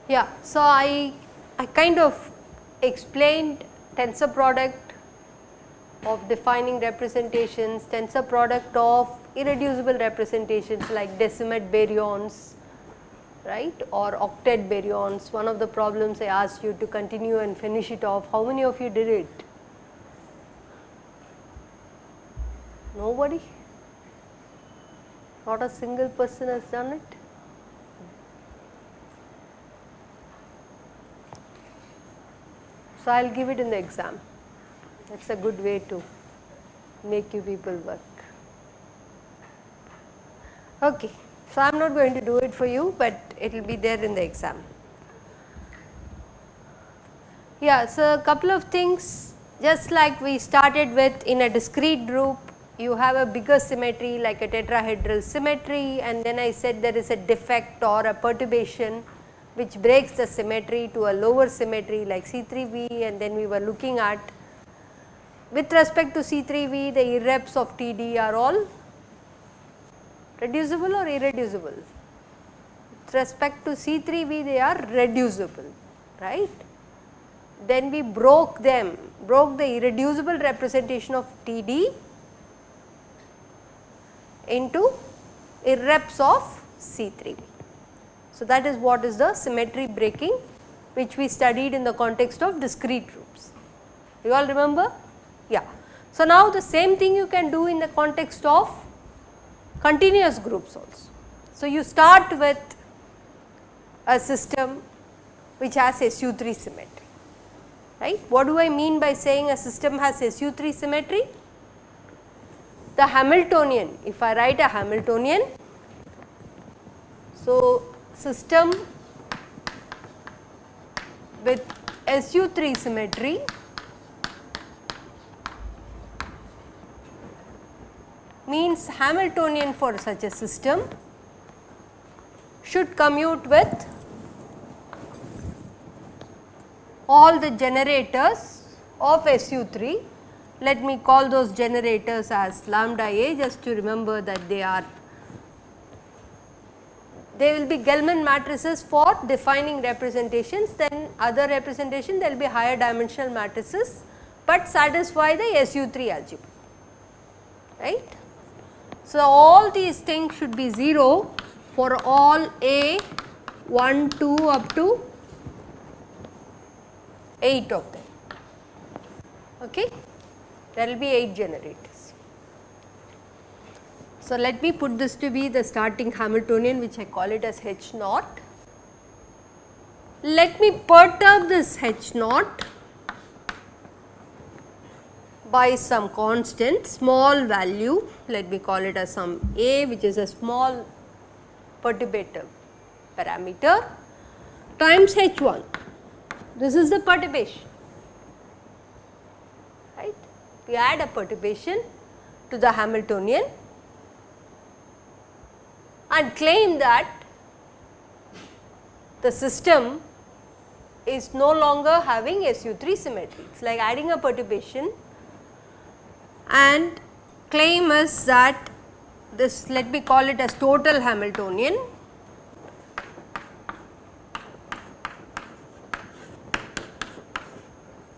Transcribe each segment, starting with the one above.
Yeah, so I kind of explained tensor product of defining representations, tensor product of irreducible representations like decimate baryons, right, or octet baryons. One of the problems I asked you to continue and finish it off. How many of you did it? Nobody? Not a single person has done it? So I will give it in the exam. That is a good way to make you people work. Okay. So I am not going to do it for you, but it will be there in the exam. Yeah, so a couple of things, just like we started with in a discrete group, you have a bigger symmetry like a tetrahedral symmetry, and then I said there is a defect or a perturbation which breaks the symmetry to a lower symmetry like C3V, and then we were looking at, with respect to C3V, the irreps of TD are all reducible or irreducible. With respect to C3V, they are reducible, right. Then we broke them, broke the irreducible representation of TD into irreps of C3V. So that is what is the symmetry breaking, which we studied in the context of discrete groups. You all remember? Yeah. So now the same thing you can do in the context of continuous groups also. So you start with a system which has SU3 symmetry, right. What do I mean by saying a system has SU3 symmetry? The Hamiltonian, if I write a Hamiltonian, so system with SU3 symmetry means Hamiltonian for such a system should commute with all the generators of SU3. Let me call those generators as lambda A, just to remember that they will be Gelman matrices for defining representations, then other representation there will be higher dimensional matrices, but satisfy the SU3 algebra, right. So all these things should be 0 for all A 1, 2 up to 8 of them, okay. There will be 8 generators. So let me put this to be the starting Hamiltonian, which I call it as H naught. Let me perturb this H naught by some constant, small value, let me call it as some A, which is a small perturbative parameter, times H1. This is the perturbation, right. We add a perturbation to the Hamiltonian and claim that the system is no longer having SU3 symmetry. It is like adding a perturbation, and claim is that this, let me call it as total Hamiltonian,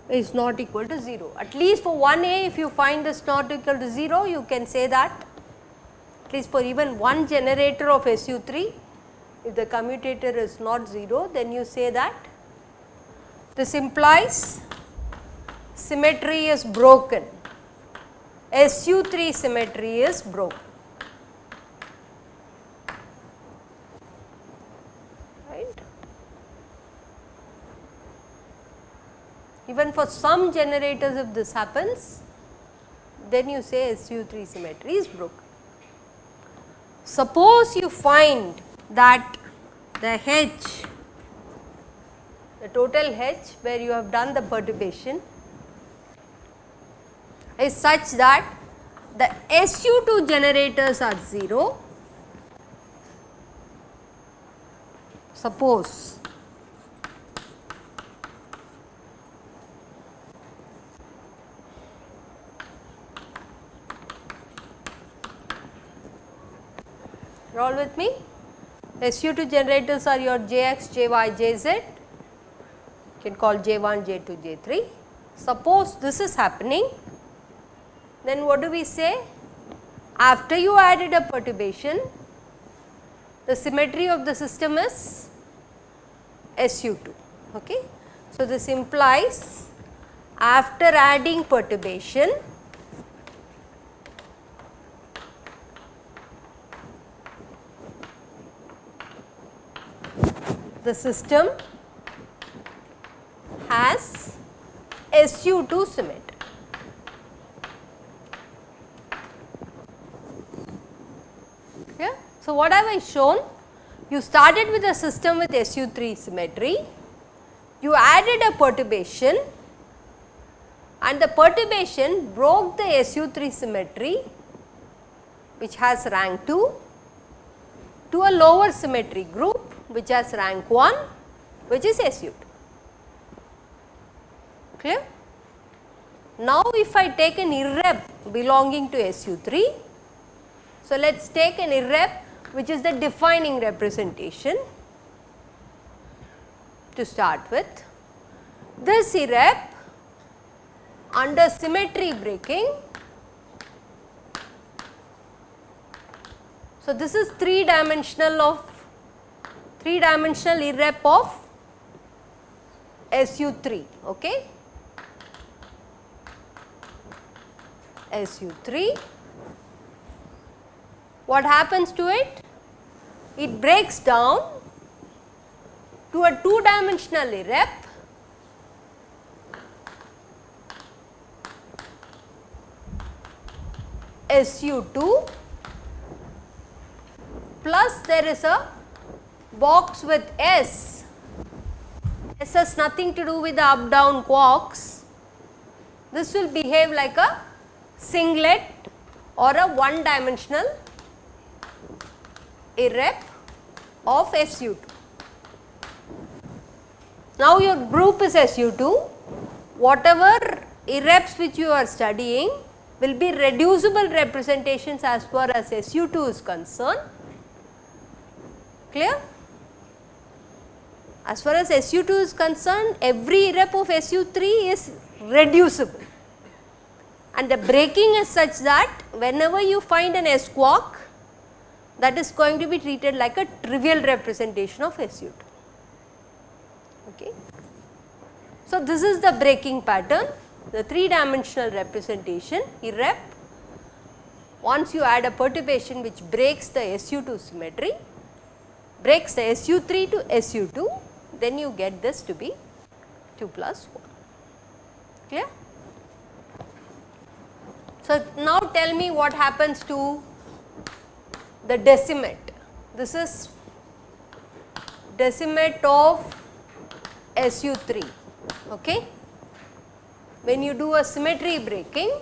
is not equal to 0. At least for 1A, if you find this not equal to 0, you can say that at least for even one generator of SU3, if the commutator is not 0, then you say that this implies symmetry is broken, SU3 symmetry is broken, right. Even for some generators, if this happens, then you say SU3 symmetry is broken. Suppose you find that the H, the total H where you have done the perturbation is such that the SU2 generators are 0. Suppose with me? SU2 generators are your Jx, Jy, Jz, you can call J1, J2, J3. Suppose this is happening, then what do we say? After you added a perturbation, the symmetry of the system is SU2. Okay. So, this implies after adding perturbation, the system has SU2 symmetry. Yeah. So, what have I shown? You started with a system with SU3 symmetry, you added a perturbation and the perturbation broke the SU3 symmetry which has rank 2 to a lower symmetry group which has rank 1 which is SU2. Clear? Now, if I take an irrep belonging to SU3, so let us take an irrep which is the defining representation to start with. This irrep under symmetry breaking, so this is 3-dimensional irrep of SU3, okay. SU3, what happens to it? It breaks down to a 2-dimensional irrep SU2 plus there is a box with S. S has nothing to do with the up down quarks. This will behave like a singlet or a 1-dimensional irrep of SU2. Now, your group is SU2, whatever irreps which you are studying will be reducible representations as far as SU2 is concerned. Clear? As far as SU2 is concerned, every irrep of SU3 is reducible and the breaking is such that whenever you find an S quark, that is going to be treated like a trivial representation of SU2. Okay. So, this is the breaking pattern, the 3-dimensional representation irrep. Once you add a perturbation which breaks the SU2 symmetry, breaks the SU3 to SU2, then you get this to be 2 plus 1. Clear? So, now tell me what happens to the decimate. This is decimate of SU3. Okay. When you do a symmetry breaking,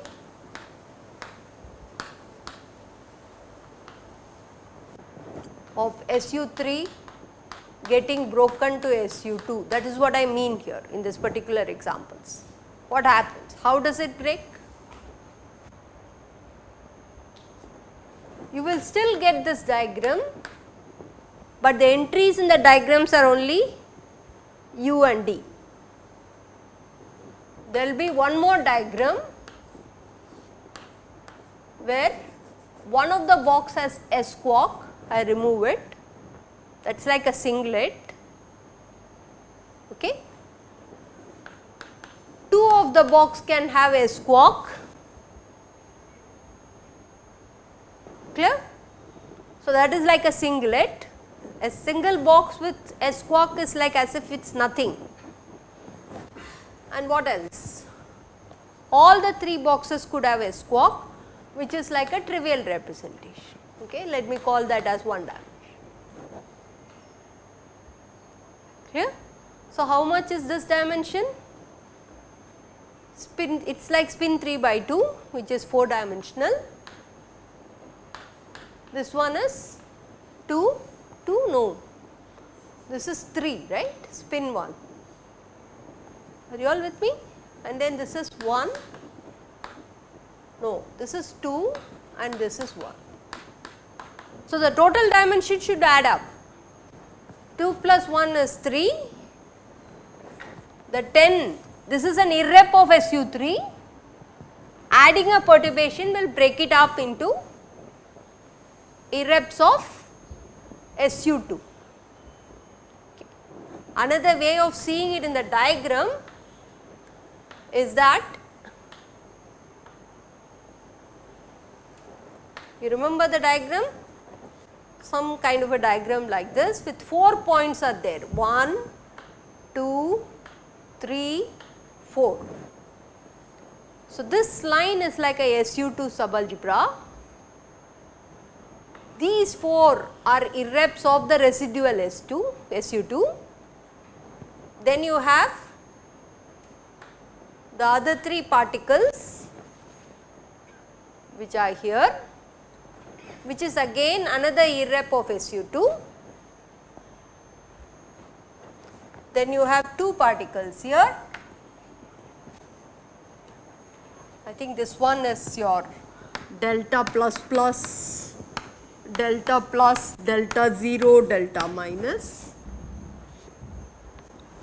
of SU3 getting broken to SU2, that is what I mean here in this particular examples. What happens? How does it break? You will still get this diagram, but the entries in the diagrams are only U and D. There will be one more diagram where one of the box has S quark, I remove it, that is like a singlet. Okay. Two of the box can have S quark. Clear? So, that is like a singlet. A single box with S quark is like as if it is nothing. And what else? All the 3 boxes could have S quark, which is like a trivial representation. Okay, let me call that as 1 dimension. Clear? So, how much is this dimension? Spin, it is like spin 3 by 2, which is 4-dimensional. This one is 2, 2, no, this is 3, right, spin 1. Are you all with me? And then this is 1, no, this is 2 and this is 1. So, the total dimension should add up. 2 plus 1 is 3, the 10, this is an irrep of SU3, adding a perturbation will break it up into irreps of SU2. Okay. Another way of seeing it in the diagram is that, you remember the diagram? Some kind of a diagram like this with 4 points are there, 1, 2, 3, 4. So, this line is like a SU2 subalgebra. These 4 are irreps of the residual SU2. Then you have the other 3 particles which are here, which is again another irrep of SU2. Then you have 2 particles here. I think this one is your delta plus plus, delta plus, delta 0, delta minus,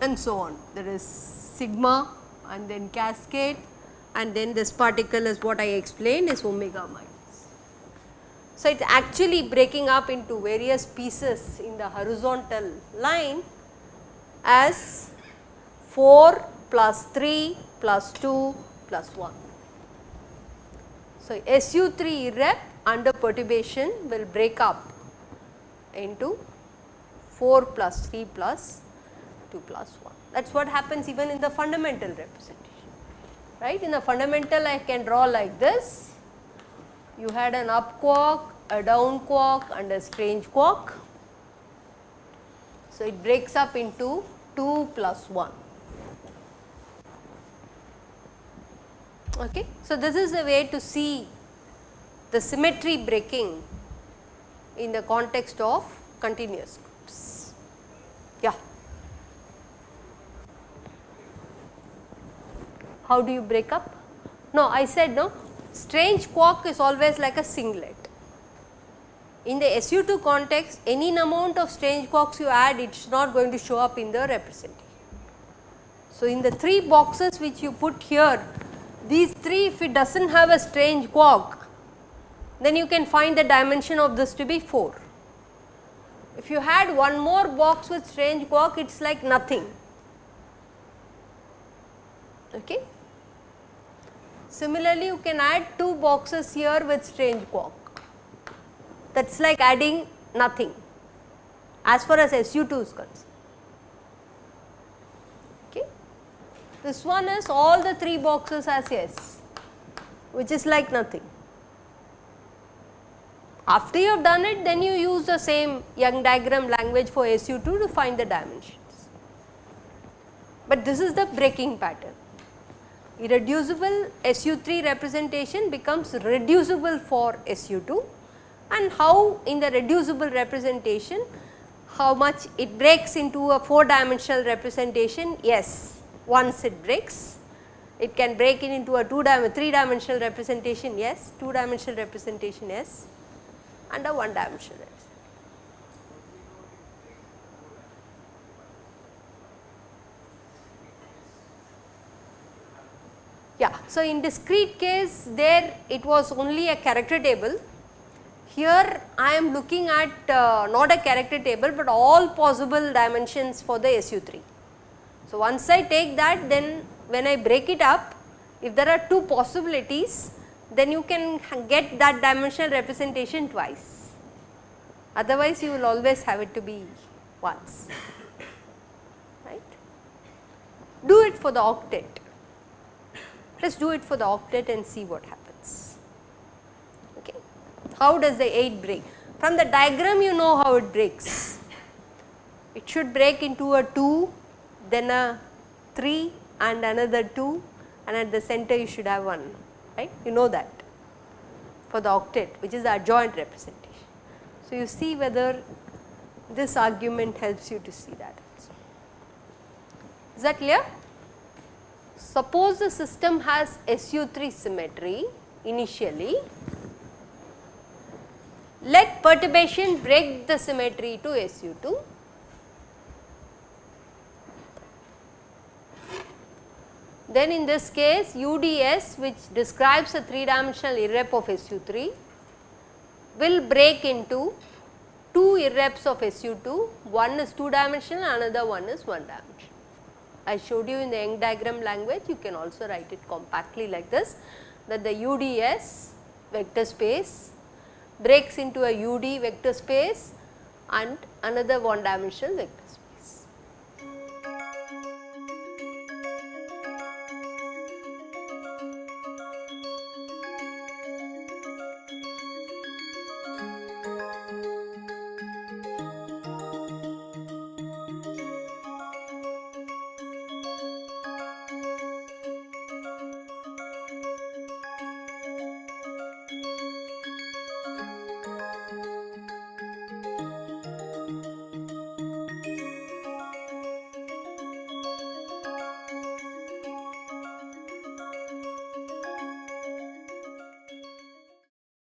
and so on. There is sigma and then cascade, and then this particle is what I explained is omega minus. So, it is actually breaking up into various pieces in the horizontal line as 4 plus 3 plus 2 plus 1. So, SU3 irrep under perturbation will break up into 4 plus 3 plus 2 plus 1. That is what happens even in the fundamental representation, right. In the fundamental I can draw like this. You had an up quark, a down quark and a strange quark. So, it breaks up into 2 plus 1. Okay. So, this is the way to see the symmetry breaking in the context of continuous groups. Yeah. How do you break up? No, I said no, strange quark is always like a singlet. In the SU2 context, any amount of strange quarks you add, it is not going to show up in the representation. So, in the 3 boxes which you put here, these 3, if it does not have a strange quark, then you can find the dimension of this to be 4. If you had one more box with strange quark, it is like nothing. Okay. Similarly, you can add 2 boxes here with strange quark, that is like adding nothing as far as SU2 is concerned. Okay. This one is all the 3 boxes as S, which is like nothing. After you have done it, then you use the same Young diagram language for SU2 to find the dimensions. But this is the breaking pattern. Irreducible SU3 representation becomes reducible for SU2, and how in the reducible representation, how much it breaks into a 4-dimensional representation. Yes, once it breaks, it can break it into a 3-dimensional representation, yes, 2-dimensional representation, yes, and a 1-dimensional representation. Yeah. So, in discrete case there it was only a character table. Here I am looking at not a character table, but all possible dimensions for the SU3. So, once I take that, then when I break it up, if there are 2 possibilities, then you can get that dimensional representation twice, otherwise you will always have it to be once, right. Do it for the octet. Let us do it for the octet and see what happens. Okay. How does the 8 break? From the diagram you know how it breaks. It should break into a 2, then a 3 and another 2, and at the center you should have 1, right. You know that for the octet, which is the adjoint representation. So, you see whether this argument helps you to see that also. Is that clear? Suppose the system has SU3 symmetry initially, let perturbation break the symmetry to SU2. Then in this case UDS, which describes a 3-dimensional irrep of SU3, will break into 2 irreps of SU2, one is 2-dimensional, another one is 1-dimensional. I showed you in the Young diagram language, you can also write it compactly like this, that the UDS vector space breaks into a UD vector space and another 1-dimensional vector